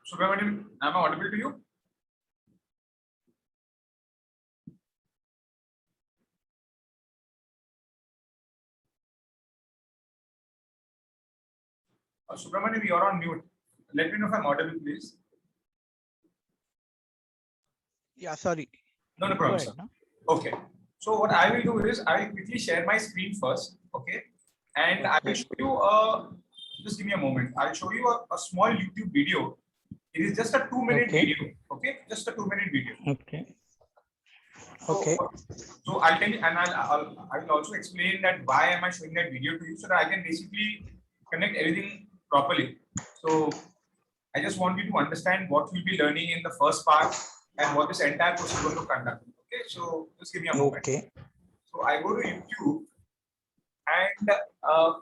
Subramanian, am I audible to you? Subramanian, you're on mute. Let me know if I'm audible, please. Yeah, sorry. No problem, ahead, sir. no? Okay. So what I will do is I will quickly share my screen first. Okay. And I will show you just give me a moment. I'll show you a small YouTube video. It is just a 2-minute video. Okay. Just a 2-minute video. Okay. Okay. So I'll tell you, and I will also explain that why am I showing that video to you so that I can basically connect everything properly. So I just want you to understand what we'll be learning in the first part and what this entire course is going to conduct. Okay, so just give me a moment. Okay. So I go to YouTube, and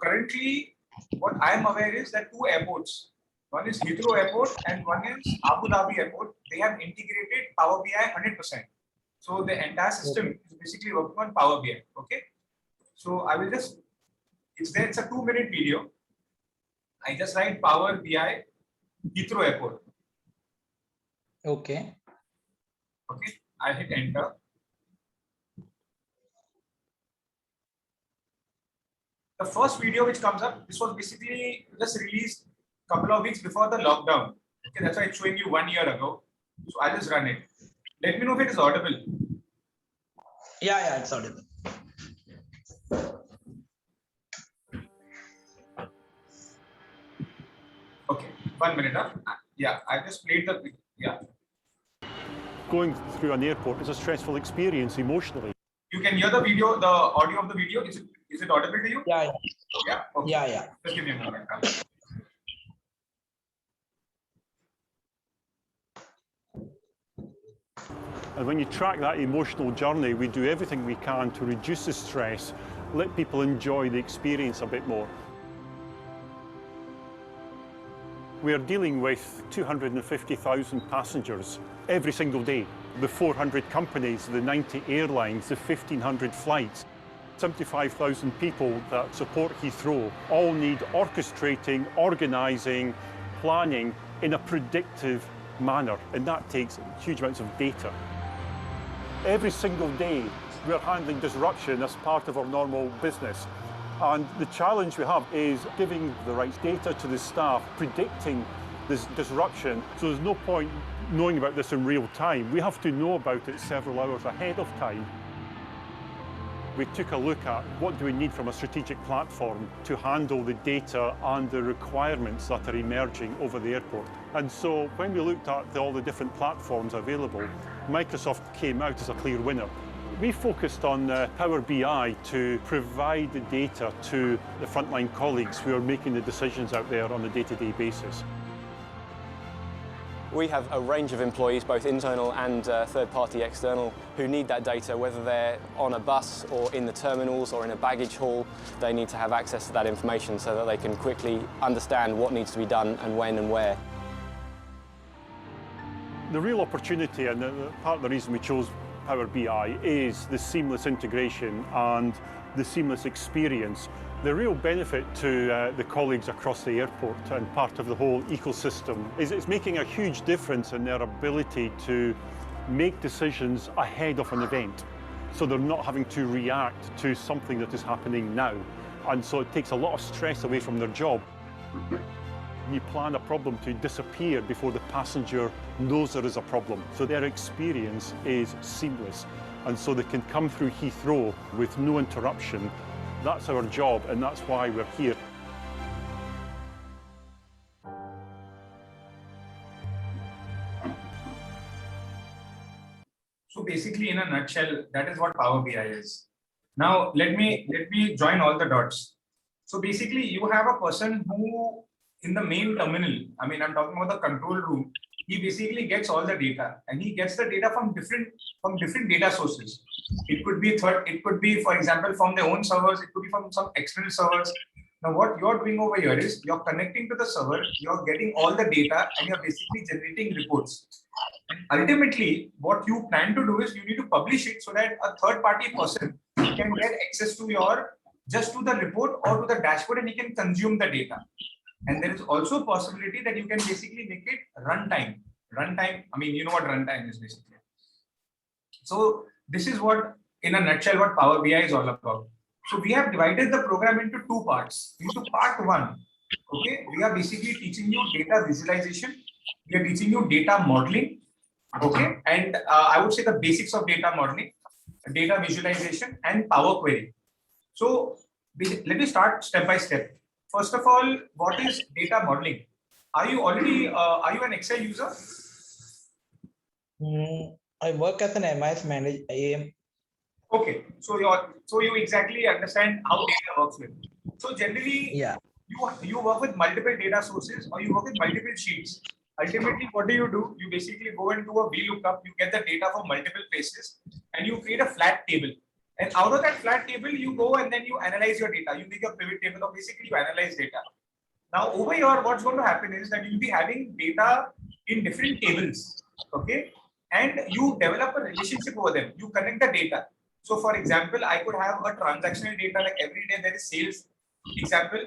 currently, what I am aware is that 2 airports. One is Heathrow Airport and one is Abu Dhabi Airport. They have integrated Power BI 100%. So the entire system is basically working on Power BI. Okay. So I will just, it's there, it's a 2-minute video. I just write Power BI Heathrow Airport. Okay. Okay. I hit enter. The first video which comes up, this was basically just released a couple of weeks before the lockdown. Okay, that's why it's showing you 1 year ago. So I'll just run it. Let me know if it is audible. Yeah, it's audible. Okay, 1 minute. Yeah, I just played the, yeah. Going through an airport is a stressful experience emotionally. You can hear the video, the audio of the video. Is it audible to you? Yeah. Yeah. Okay. Yeah. Just give me a moment. And when you track that emotional journey, we do everything we can to reduce the stress, let people enjoy the experience a bit more. We are dealing with 250,000 passengers every single day. The 400 companies, the 90 airlines, the 1,500 flights. 75,000 people that support Heathrow all need orchestrating, organising, planning in a predictive manner, and that takes huge amounts of data. Every single day we're handling disruption as part of our normal business, and the challenge we have is giving the right data to the staff, predicting this disruption, so there's no point knowing about this in real time. We have to know about it several hours ahead of time. We took a look at what do we need from a strategic platform to handle the data and the requirements that are emerging over the airport. And so when we looked at all the different platforms available, Microsoft came out as a clear winner. We focused on Power BI to provide the data to the frontline colleagues who are making the decisions out there on a day-to-day basis. We have a range of employees, both internal and third-party external, who need that data, whether they're on a bus or in the terminals or in a baggage hall. They need to have access to that information so that they can quickly understand what needs to be done and when and where. The real opportunity, and part of the reason we chose Power BI, is the seamless integration and the seamless experience. The real benefit to the colleagues across the airport and part of the whole ecosystem is it's making a huge difference in their ability to make decisions ahead of an event. So they're not having to react to something that is happening now. And so it takes a lot of stress away from their job. You plan a problem to disappear before the passenger knows there is a problem. So their experience is seamless. And so they can come through Heathrow with no interruption. That's our job, and that's why we're here. So basically, in a nutshell, that is what Power BI is. Now, let me join all the dots. So basically, you have a person who, in the main terminal, I mean, I'm talking about the control room, he basically gets all the data, and he gets the data from different data sources. It could be, for example, from their own servers. It could be from some external servers. Now, what you're doing over here is you're connecting to the server, you're getting all the data, and you're basically generating reports. And ultimately, what you plan to do is you need to publish it so that a third-party person can get access to just to the report or to the dashboard, and he can consume the data. And there is also a possibility that you can basically make it runtime. Runtime, I mean, you know what runtime is basically. So this is what, in a nutshell, what Power BI is all about. So we have divided the program into two parts. Into part one, okay, we are basically teaching you data visualization. We are teaching you data modeling, okay, and I would say the basics of data modeling, data visualization, and Power Query. So let me start step by step. First of all, what is data modeling? Are you an Excel user? I work as an MIS manager. Okay, so you exactly understand how data works with. So generally, Yeah. you work with multiple data sources or you work with multiple sheets. Ultimately, what do? You basically go into a VLOOKUP, you get the data from multiple places, and you create a flat table. And out of that flat table, you go and then you analyze your data. You make a pivot table, or basically you analyze data. Now, over here, what's going to happen is that you'll be having data in different tables, okay? And you develop a relationship over them. You connect the data. So, for example, I could have a transactional data, like every day there is sales example.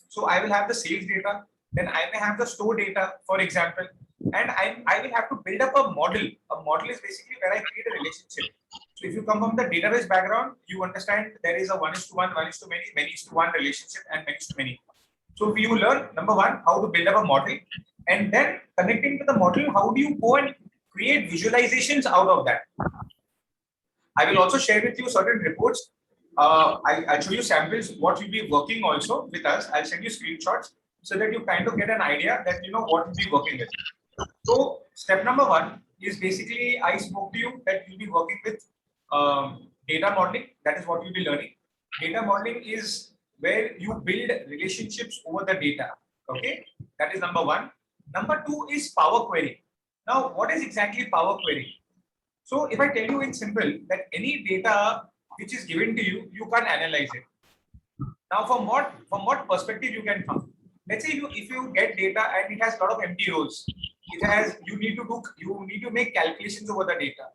So I will have the sales data. Then I may have the store data, for example, and I will have to build up a model. A model is basically where I create a relationship. So if you come from the database background, you understand there is a 1:1, 1:many, many:1 relationship, and many:many. So you learn, number one, how to build up a model, and then connecting to the model, how do you go and create visualizations out of that? I will also share with you certain reports. I'll show you samples, what you'll be working also with us. I'll send you screenshots so that you kind of get an idea that you know what you'll be working with. So step number one is basically, I spoke to you that you'll be working with data modeling. That is what you'll be learning. Data modeling is where you build relationships over the data. Okay, that is number one. Number two is Power Query. Now, what is exactly Power Query? So if I tell you in simple that any data which is given to you, you can't analyze it. Now, from what perspective you can come? Let's say if you get data and it has a lot of empty rows, you need to make calculations over the data,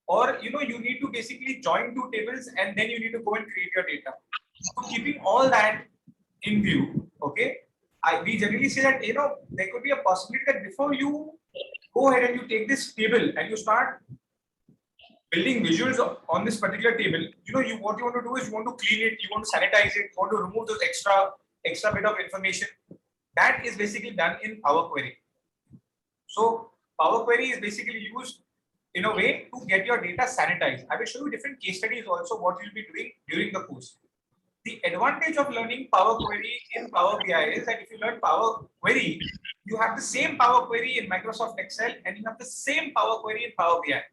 or you need to basically join two tables and then you need to go and create your data. So keeping all that in view, okay, we generally say that there could be a possibility that before you go ahead and you take this table and you start building visuals on this particular table, what you want to do is you want to clean it, you want to sanitize it, you want to remove those extra bit of information. That is basically done in Power Query. So Power Query is basically used in a way to get your data sanitized. I will show you different case studies also what you'll be doing during the course. The advantage of learning Power Query in Power BI is that if you learn Power Query, you have the same Power Query in Microsoft Excel and you have the same Power Query in Power BI.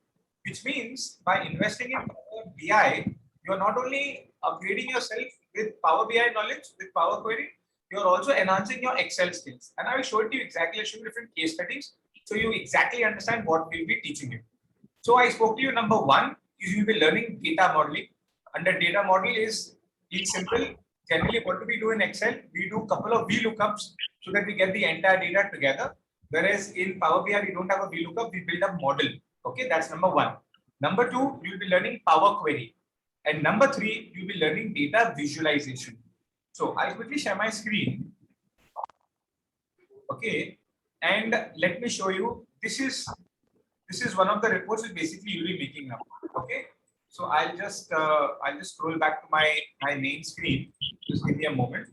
Which means by investing in Power BI, you are not only upgrading yourself with Power BI knowledge, with Power Query, you are also enhancing your Excel skills. And I will show it to you exactly, I'll show you different case studies, so you exactly understand what we'll be teaching you. So I spoke to you, number one, is you'll be learning data modeling. Under data model is, in simple, generally what do we do in Excel? We do a couple of VLOOKUPs so that we get the entire data together. Whereas in Power BI, we don't have a VLOOKUP, we build a model. Okay, that's number one. Number two, you'll be learning Power Query. And number three, you'll be learning data visualization. So I'll quickly share my screen. Okay, and let me show you. This is one of the reports which basically you'll be making now. Okay, so I'll just scroll back to my main screen. Just give me a moment.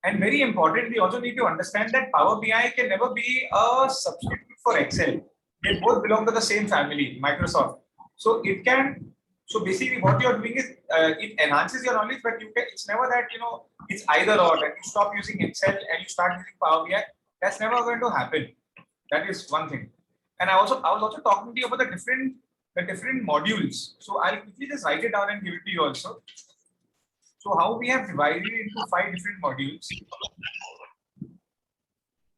And very important, we also need to understand that Power BI can never be a substitute for Excel. They both belong to the same family, Microsoft. So it can. So basically, what you are doing is it enhances your knowledge, but it's never that it's either or. That you stop using Excel and you start using Power BI. That's never going to happen. That is one thing. And I was also talking to you about the different modules. So I'll quickly just write it down and give it to you also. So how we have divided it into 5 different modules.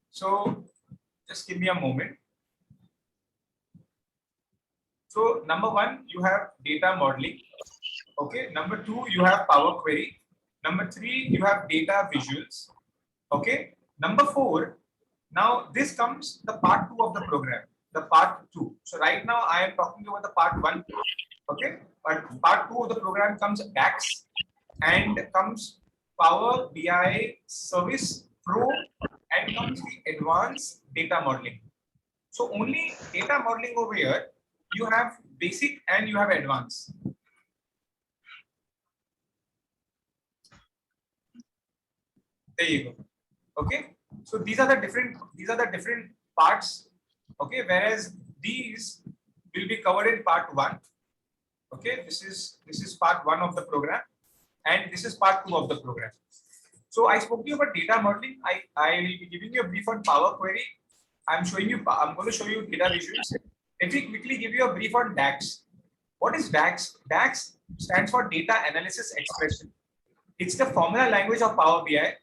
So just give me a moment. So number one, you have data modeling. Okay. Number two, you have Power Query. Number three, you have data visuals. Okay. Number four, now this comes the part 2 of the program. the part 2. So right now I am talking about the part 1. Okay, but part 2 of the program comes DAX and comes Power BI Service Pro and comes the advanced data modeling. So only data modeling over here, you have basic and you have advanced. There you go. Okay, so these are the different parts. Okay, whereas these will be covered in part 1. Okay, this is part 1 of the program, and this is part 2 of the program. So I spoke to you about data modeling. I will be giving you a brief on Power Query. I'm going to show you data visuals. Let me quickly give you a brief on DAX. What is DAX? DAX stands for Data Analysis Expression. It's the formula language of Power BI.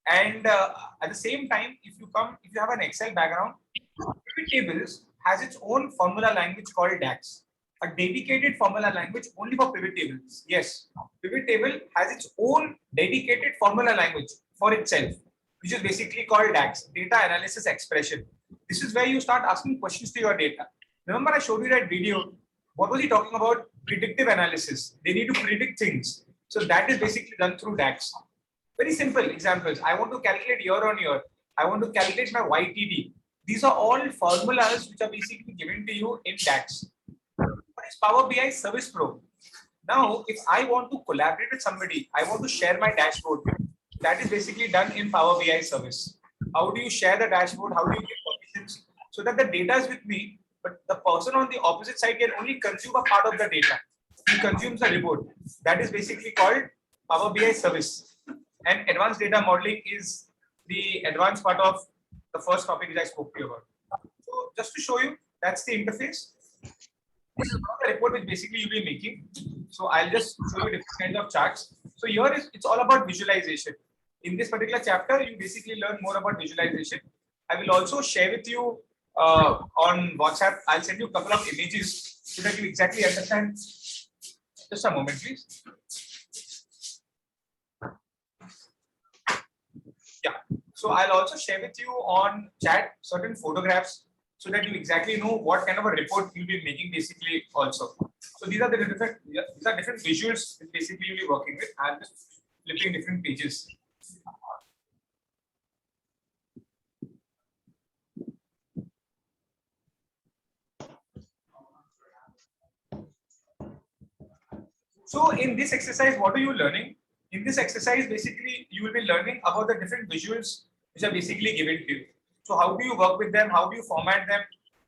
And at the same time, if you have an Excel background, pivot tables has its own formula language called DAX, a dedicated formula language only for pivot tables. Yes, pivot table has its own dedicated formula language for itself, which is basically called DAX, Data Analysis Expression. This is where you start asking questions to your data. Remember, I showed you that video. What was he talking about? Predictive analysis. They need to predict things. So that is basically done through DAX. Very simple examples. I want to calculate year on year. I want to calculate my YTD. These are all formulas which are basically given to you in DAX. What is Power BI Service Pro? Now, if I want to collaborate with somebody, I want to share my dashboard. That is basically done in Power BI Service. How do you share the dashboard? How do you give permissions so that the data is with me, but the person on the opposite side can only consume a part of the data. He consumes the report. That is basically called Power BI Service. And advanced data modeling is the advanced part of the first topic which I spoke to you about. So just to show you, that's the interface. This is one of the report which basically you'll be making. So I'll just show you different kinds of charts. So here it's all about visualization. In this particular chapter, you basically learn more about visualization. I will also share with you on WhatsApp. I'll send you a couple of images so that you exactly understand. Just a moment, please. Yeah. So I'll also share with you on chat certain photographs so that you exactly know what kind of a report you'll be making basically also. So these are the different visuals that basically you'll be working with. I'm just flipping different pages. So in this exercise, what are you learning? In this exercise, basically, you will be learning about the different visuals which are basically given to you. So how do you work with them? How do you format them?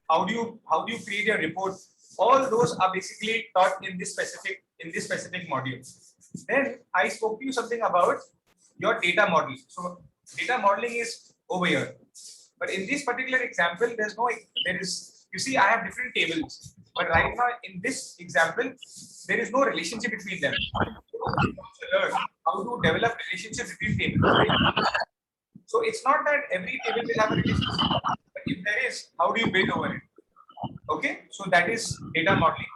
How do you create a report? All those are basically taught in this specific module. Then I spoke to you something about your data model. So data modeling is over here. But in this particular example, you see, I have different tables. But right now, in this example, there is no relationship between them. So learn how to develop relationships between tables. So it's not that every table will have a relationship, but if there is, how do you build over it? Okay, so that is data modeling.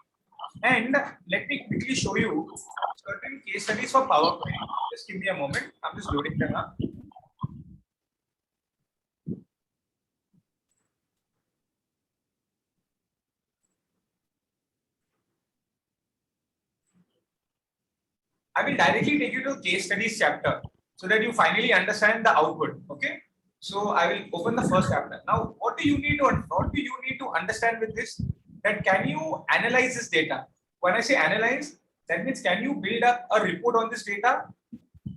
And let me quickly show you certain case studies for Power Query. Just give me a moment. I'm just loading them up. I will directly take you to case studies chapter so that you finally understand the output. Okay. So I will open the first chapter. Now, what do you need to understand with this? That can you analyze this data? When I say analyze, that means can you build up a report on this data?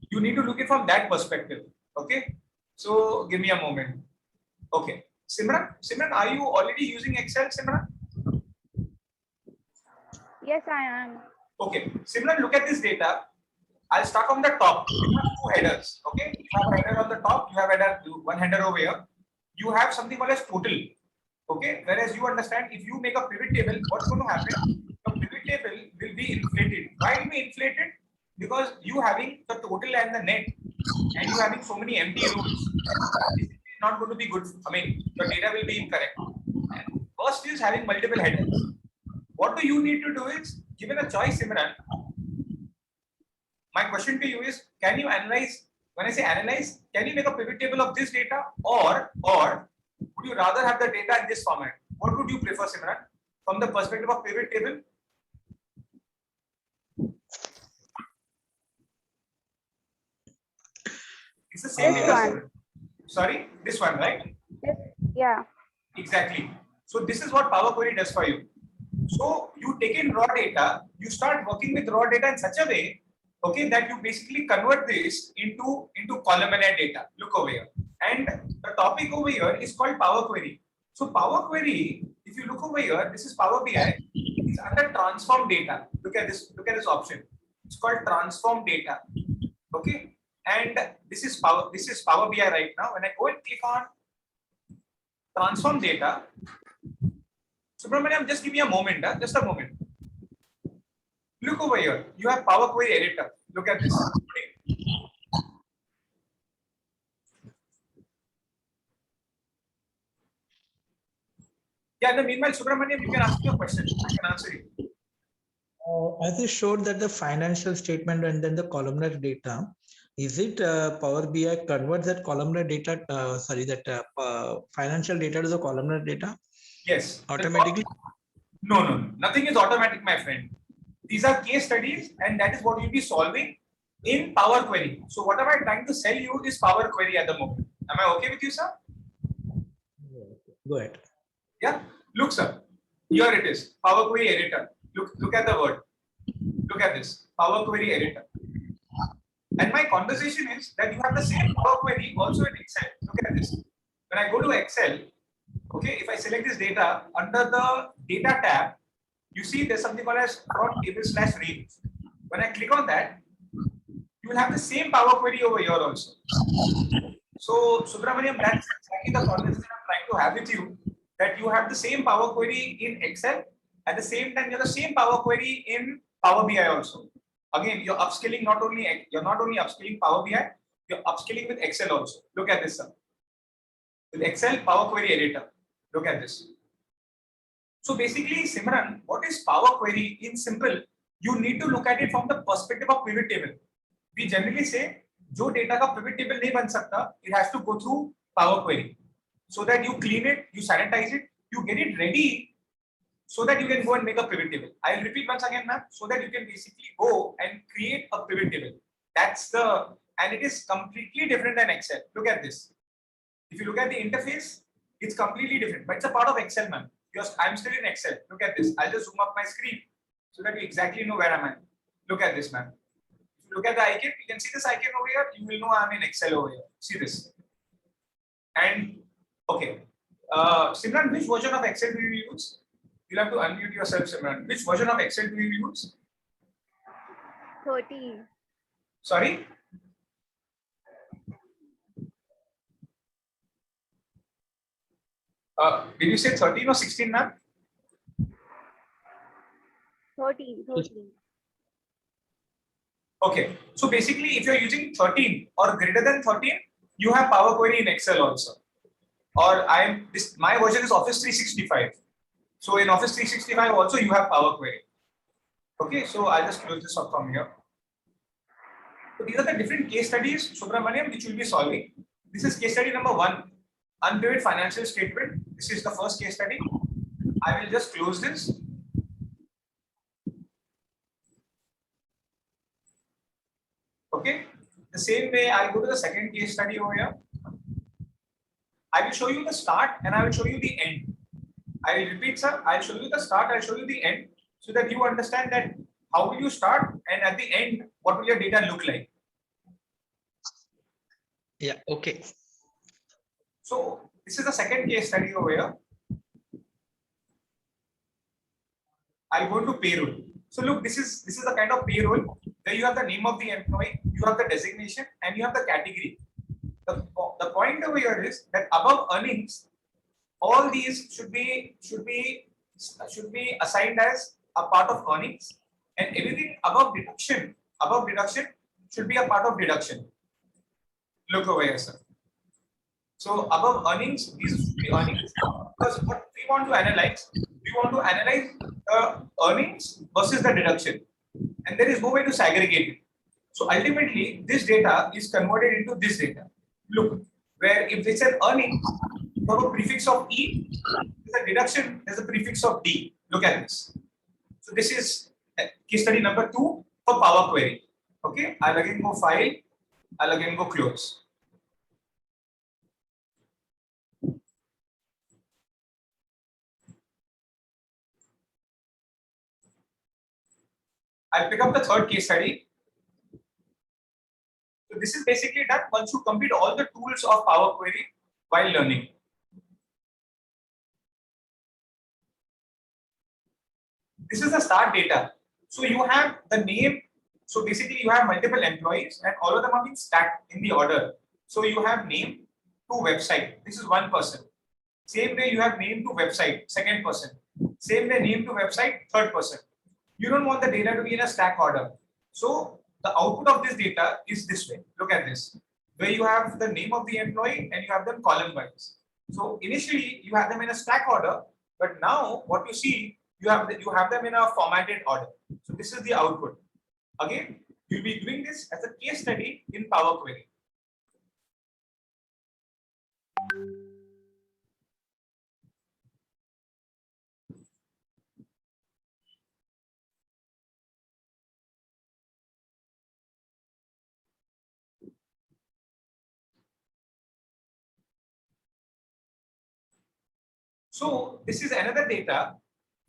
You need to look at from that perspective. Okay. So give me a moment. Okay. Simran, are you already using Excel, Simran? Yes, I am. Okay. Simran, look at this data. I'll start from the top. You have two headers. Okay. You have a header on the top. You have one header over here. You have something called as total. Okay. Whereas you understand if you make a pivot table, what's going to happen? The pivot table will be inflated. Why will be inflated? Because you having the total and the net, and you having so many empty rows, it's not going to be good. I mean, your data will be incorrect. And first is having multiple headers. What do you need to do is, given a choice, Simran, my question to you is, can you analyze, when I say analyze, can you make a pivot table of this data or would you rather have the data in this format? what would you prefer, Simran? From the perspective of pivot table? It's the same This data. one. Simran. Sorry, this one, right? Yeah. Exactly. So this is what Power Query does for you. So you take in raw data, you start working with raw data in such a way, okay, that you basically convert this into columnar data. Look over here. And the topic over here is called Power Query. So Power Query, if you look over here, this is Power BI. It's under transform data. Look at this option. It's called transform data. Okay. And this is Power BI right now. When I go and click on transform data, Subramaniam, just give me a moment, just a moment. Look over here. You have Power Query editor. Look at this. Yeah, in the meanwhile, Subramaniam, you can ask your question. I can answer it. As you showed that the financial statement and then the columnar data, is it Power BI converts that columnar data, financial data to the columnar data Yes. automatically? No. Nothing is automatic, my friend. These are case studies, and that is what you'll be solving in Power Query. So what am I trying to sell you is Power Query at the moment. Am I okay with you, sir? Go ahead. Yeah. Look, sir. Here it is. Power Query editor. Look at the word. Look at this. Power Query editor. And my conversation is that you have the same Power Query also in Excel. Look at this. When I go to Excel, okay, if I select this data under the data tab, you see there's something called as from table / range. When I click on that, you will have the same Power Query over here also. So Subramaniam, that's exactly the conversation I'm trying to have with you, that you have the same Power Query in Excel. At the same time, you have the same Power Query in Power BI also. Again, you're upskilling you're not only upskilling Power BI, you're upskilling with Excel also. Look at this, sir. With Excel, Power Query editor. Look at this. So basically, Simran, what is Power Query? In simple, you need to look at it from the perspective of pivot table. We generally say, जो data का pivot table नहीं बन सकता, it has to go through Power Query, so that you clean it, you sanitize it, you get it ready, so that you can go and make a pivot table. I'll repeat once again, ma'am, so that you can basically go and create a pivot table. And it is completely different than Excel. Look at this. If you look at the interface, it's completely different, but it's a part of Excel, ma'am. I'm still in Excel. Look at this. I'll just zoom up my screen so that you exactly know where I'm at. Look at this, ma'am. If you look at the icon, you can see this icon over here. You will know I'm in Excel over here. See this. And okay, Simran, which version of Excel do you use? You'll have to unmute yourself, Simran. Which version of Excel do you use? 13. Sorry? Did you say 13 or 16, ma'am? 13. Okay. So basically, if you're using 13 or greater than 13, you have Power Query in Excel also. Or my version is Office 365. So in Office 365 also you have Power Query. Okay, so I'll just close this up from here. So these are the different case studies, Subramaniam, which we'll be solving. This is case study number 1, unpivot financial statement. This is the first case study. I will just close this. Okay, the same way I'll go to the second case study over here. I will show you the start and I will show you the end. I will repeat, sir. I'll show you the start, I'll show you the end, so that you understand that how will you start and at the end, what will your data look like? Yeah, okay. So this is the second case study over here. I'll go into payroll. So look, this is the kind of payroll where you have the name of the employee, you have the designation, and you have the category. The point over here is that above earnings, all these should be assigned as a part of earnings, and everything above deduction should be a part of deduction. Look over here, sir. So above earnings, these should be earnings, because what we want to analyze the earnings versus the deduction, and there is no way to segregate it. So ultimately, this data is converted into this data. Look, where if it's an earning, for a prefix of E, there's a deduction, there's a prefix of D. Look at this. So this is case study number 2 for Power Query. Okay, I'll again go File, I'll again go Close. I'll pick up the third case study. So this is basically done once you complete all the tools of Power Query while learning. This is the start data. So you have the name. So basically you have multiple employees and all of them are being stacked in the order. So you have name to website. This is one person. Same way you have name to website, second person. Same way name to website, third person. You don't want the data to be in a stack order. So the output of this data is this way. Look at this, where you have the name of the employee and you have them column wise. So initially you have them in a stack order, but now what you see, you have them in a formatted order. So this is the output. Again, you'll be doing this as a case study in Power Query. So this is another data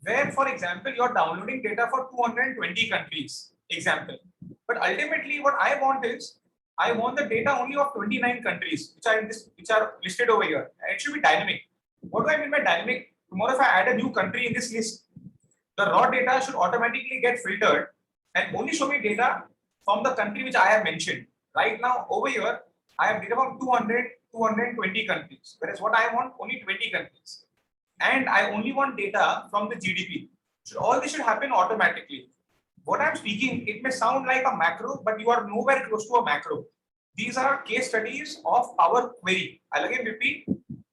where, for example, you're downloading data for 220 countries, example. But ultimately what I want is, I want the data only of 29 countries, which are listed over here. And it should be dynamic. What do I mean by dynamic? Tomorrow if I add a new country in this list, the raw data should automatically get filtered and only show me data from the country which I have mentioned. Right now over here, I have data from 220 countries, whereas what I want only 20 countries. And I only want data from the GDP. So all this should happen automatically. What I'm speaking, it may sound like a macro, but you are nowhere close to a macro. These are case studies of Power Query. I'll again repeat,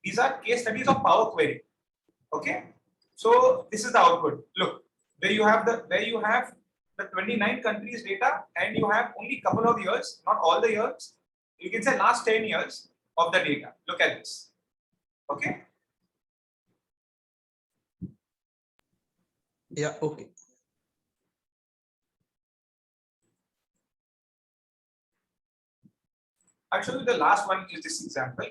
these are case studies of Power Query. Okay. So this is the output. Look, where you have the 29 countries data, and you have only a couple of years, not all the years. You can say last 10 years of the data. Look at this. Okay. Yeah, okay. I'll show you the last one is this example.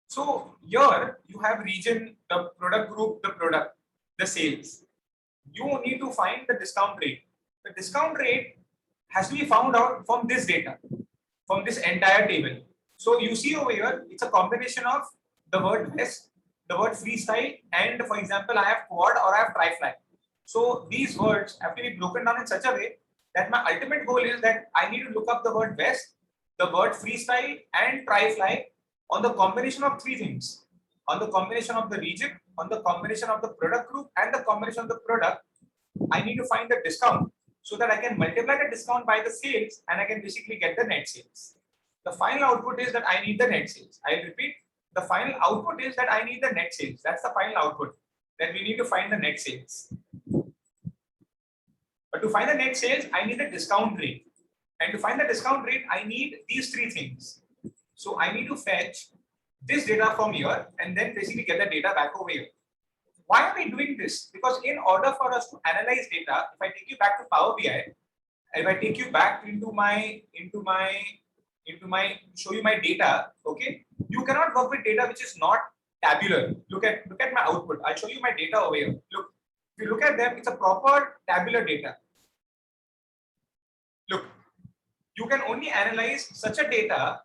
So here you have region, the product group, the product, the sales. You need to find the discount rate. The discount rate has to be found out from this data, from this entire table. So you see over here, it's a combination of the word best, the word freestyle, and for example, I have quad or I have tri-fly. So these words have to be broken down in such a way that my ultimate goal is that I need to look up the word best, the word freestyle, and tri-fly on the combination of three things: on the combination of the region, on the combination of the product group, and the combination of the product. I need to find the discount so that I can multiply the discount by the sales and I can basically get the net sales. The final output is that I need the net sales. I repeat, the final output is that I need the net sales. That's the final output, that we need to find the net sales. But to find the net sales, I need the discount rate. And to find the discount rate, I need these three things. So I need to fetch this data from here and then basically get the data back over here. Why are we doing this? Because in order for us to analyze data, if I take you back to Power BI, if I take you back show you my data, okay, you cannot work with data which is not tabular. Look at my output. I'll show you my data over here. Look, if you look at them, it's a proper tabular data. Look, you can only analyze such a data.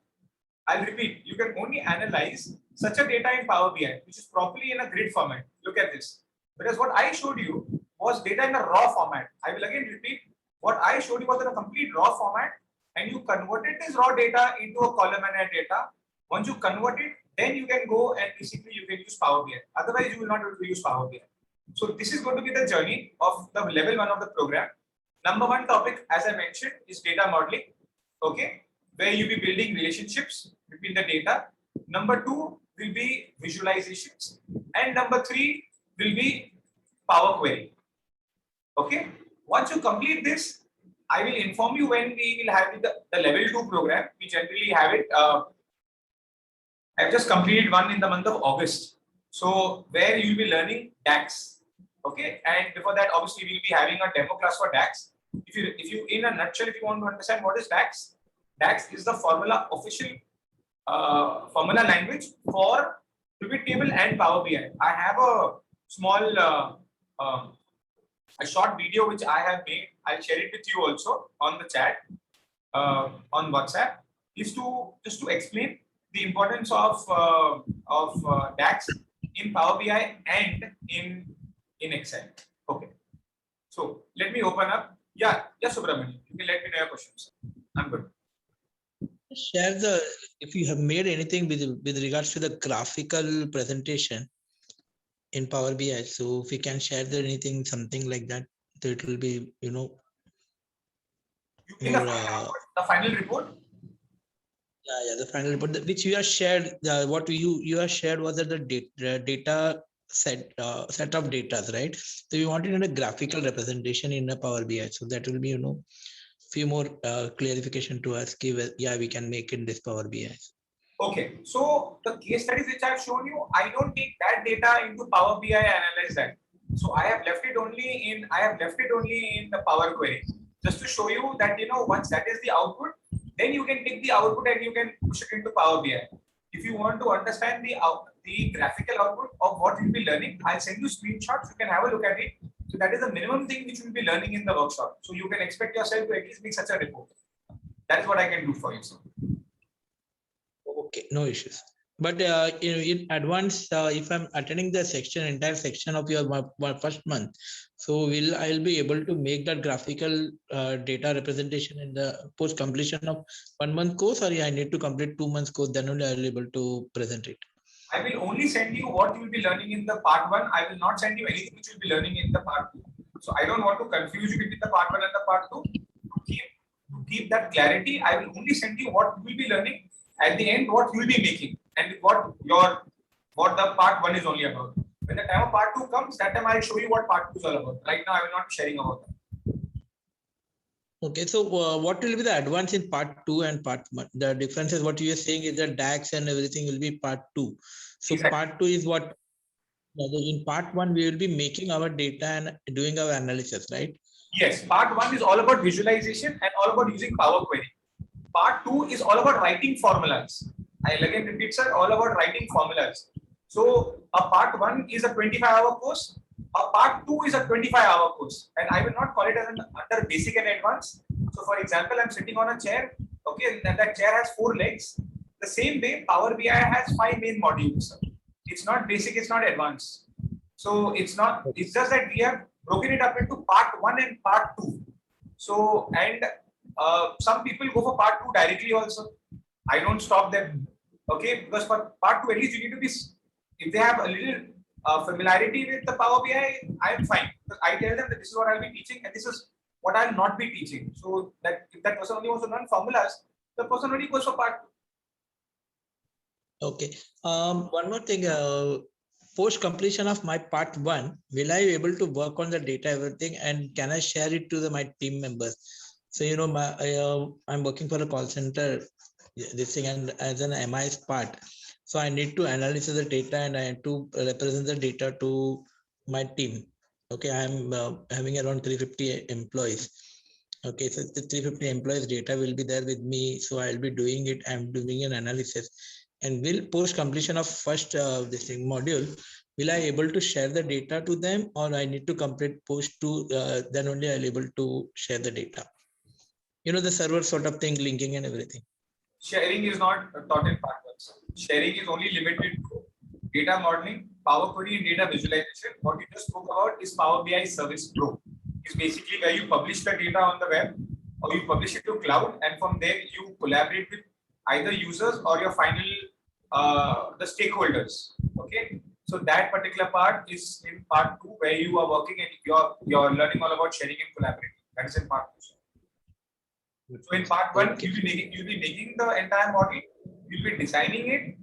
I'll repeat, you can only analyze such a data in Power BI, which is properly in a grid format. Look at this. Whereas what I showed you was data in a raw format. I will again repeat, what I showed you was in a complete raw format, and you converted this raw data into a columnar data. Once you convert it, then you can go and basically you can use Power BI. Otherwise, you will not be able to use Power BI. So this is going to be the journey of the level 1 of the program. Number 1 topic, as I mentioned, is data modeling. Okay, where you will be building relationships between the data. Number 2 will be visualizations, and number 3 will be Power Query. Okay. Once you complete this, I will inform you when we will have the level 2 program. We generally have it. I've just completed one in the month of August. So where you'll be learning DAX. Okay. And before that, obviously, we'll be having a demo class for DAX. If you in a nutshell, if you want to understand what is DAX, DAX is the official formula language for pivot table and Power BI. I have a small a short video which I have made. I'll share it with you also on the chat on WhatsApp. Is to just to explain the importance of DAX in Power BI and in Excel. Okay. So let me open up. Yeah, Subramanian. You can let me know your questions. I'm good. Share the, if you have made anything with regards to the graphical presentation in Power BI. So if you can share anything, something like that, so it will be, You mean more, the final report? Yeah, the final report which you have shared. What you have shared was that the data set of data, right? So you wanted a graphical representation in a Power BI. So that will be few more clarification to us. Yeah, we can make in this Power BI. Okay, so the case studies which I've shown you, I don't take that data into Power BI and analyze that. So I have left it only in the Power Query, just to show you that once that is the output, then you can take the output and you can push it into Power BI. If you want to understand the graphical output of what you'll be learning, I'll send you screenshots. You can have a look at it. So that is the minimum thing which you'll be learning in the workshop. So you can expect yourself to at least make such a report. That is what I can do for you, sir. Okay, no issues. But in advance, if I'm attending the entire section of your first month, so I'll be able to make that graphical data representation in the post completion of 1 month course, or I need to complete 2 months course, then only I'll be able to present it. I will only send you what you will be learning in the part 1. I will not send you anything which you will be learning in the part 2. So I don't want to confuse you between the part 1 and the part 2. To keep that clarity, I will only send you what you will be learning. At the end, what you will be making and what the part 1 is only about. When the time of part 2 comes, that time I'll show you what part 2 is all about. Right now, I will not be sharing about that. Okay, so what will be the advance in part 2 and part 1? The difference is what you are saying is that DAX and everything will be part 2. So exactly. Part 2 is what in part 1 we will be making our data and doing our analysis, right? Yes, part 1 is all about visualization and all about using Power Query. Part 2 is all about writing formulas. I'll again repeat, sir, all about writing formulas. So a part 1 is a 25-hour course. A part 2 is a 25-hour course. And I will not call it as under basic and advanced. So for example, I'm sitting on a chair. Okay, and that chair has 4 legs. The same way Power BI has 5 main modules. Sir. It's not basic, it's not advanced. So it's just that we have broken it up into part 1 and part 2. So, and some people go for part 2 directly also. I don't stop them. Okay, because for part 2, at least you need to be, if they have a little familiarity with the Power BI, I'm fine. I tell them that this is what I'll be teaching and this is what I'll not be teaching. So that if that person only wants to learn formulas, the person only goes for part 2. Okay. One more thing. Post completion of my part 1, will I be able to work on the data, everything, and can I share it to my team members? So I'm working for a call center, this thing, and as an MIS part, so I need to analyze the data and I have to represent the data to my team. Okay, I'm having around 350 employees. Okay, so the 350 employees data will be there with me, so I'll be doing it. I'm doing an analysis, and will post completion of first this thing module, will I able to share the data to them, or I need to complete post 2, then only I'll able to share the data. The server sort of thing, linking and everything. Sharing is not taught in part 1. Sharing is only limited to data modeling, Power Query, and data visualization. What you just spoke about is Power BI Service Pro. It's basically where you publish the data on the web, or you publish it to cloud, and from there you collaborate with either users or your final the stakeholders. Okay, so that particular part is in part 2, where you are working and you're learning all about sharing and collaborating. That is in part 2. So in part 1, you'll be making the entire model, you'll be designing it,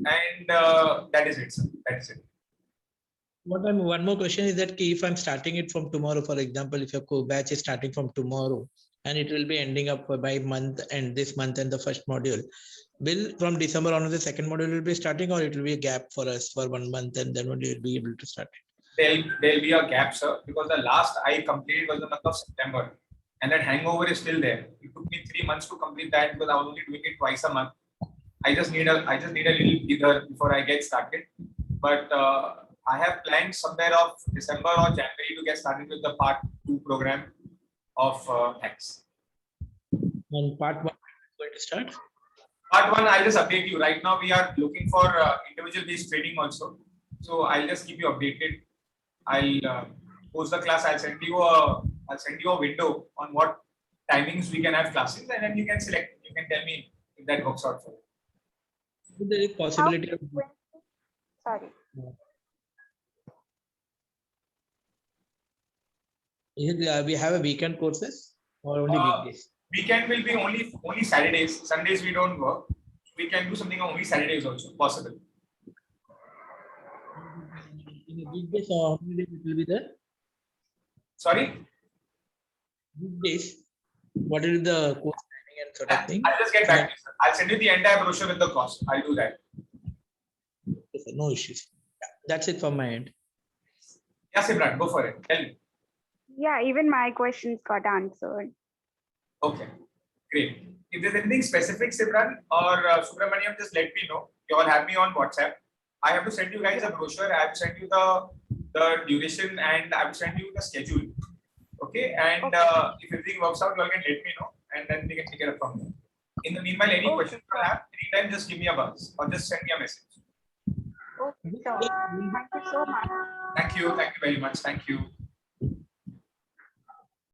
and that is it, sir. That is it. One more question is that if I'm starting it from tomorrow, for example, if your batch is starting from tomorrow and it will be ending up by month and this month and the first module, will from December on the second module will be starting, or it will be a gap for us for 1 month and then only we'll be able to start it? There'll be a gap, sir, because the last I completed was the month of September, and that hangover is still there. It took me 3 months to complete that because I was only doing it twice a month. I just need a little breather before I get started. But I have planned somewhere of December or January to get started with the part 2 program of X. And part 1 is going to start? Part 1, I'll just update you. Right now, we are looking for individual based training also. So I'll just keep you updated. I'll post the class. I'll send you a window on what timings we can have classes, and then you can select. You can tell me if that works out for you. There is possibility of Sorry. we have a weekend courses or only weekdays? Weekend will be only Saturdays. Sundays we don't work. We can do something on only Saturdays also possible. In a weekdays or how many days it will be there? Sorry, Weekdays. What is the course timing and sort of thing? I'll just get back to you, sir. I'll send you the entire brochure with the cost. I'll do that. Okay, sir, no issues. Yeah, that's it from my end. Yeah, Simran, go for it. Tell me. Yeah, even my questions got answered. Okay, great. If there's anything specific, Simran or Subramaniam, just let me know. You all have me on WhatsApp. I have to send you guys a brochure. I have to send you the duration and I have to send you the schedule. Okay, and if everything works out, you all can let me know, and then we can take it up from there. In the meanwhile, any Okay, questions you have, anytime, just give me a buzz or just send me a message. Okay, so thank you so much. Thank you very much. Thank you.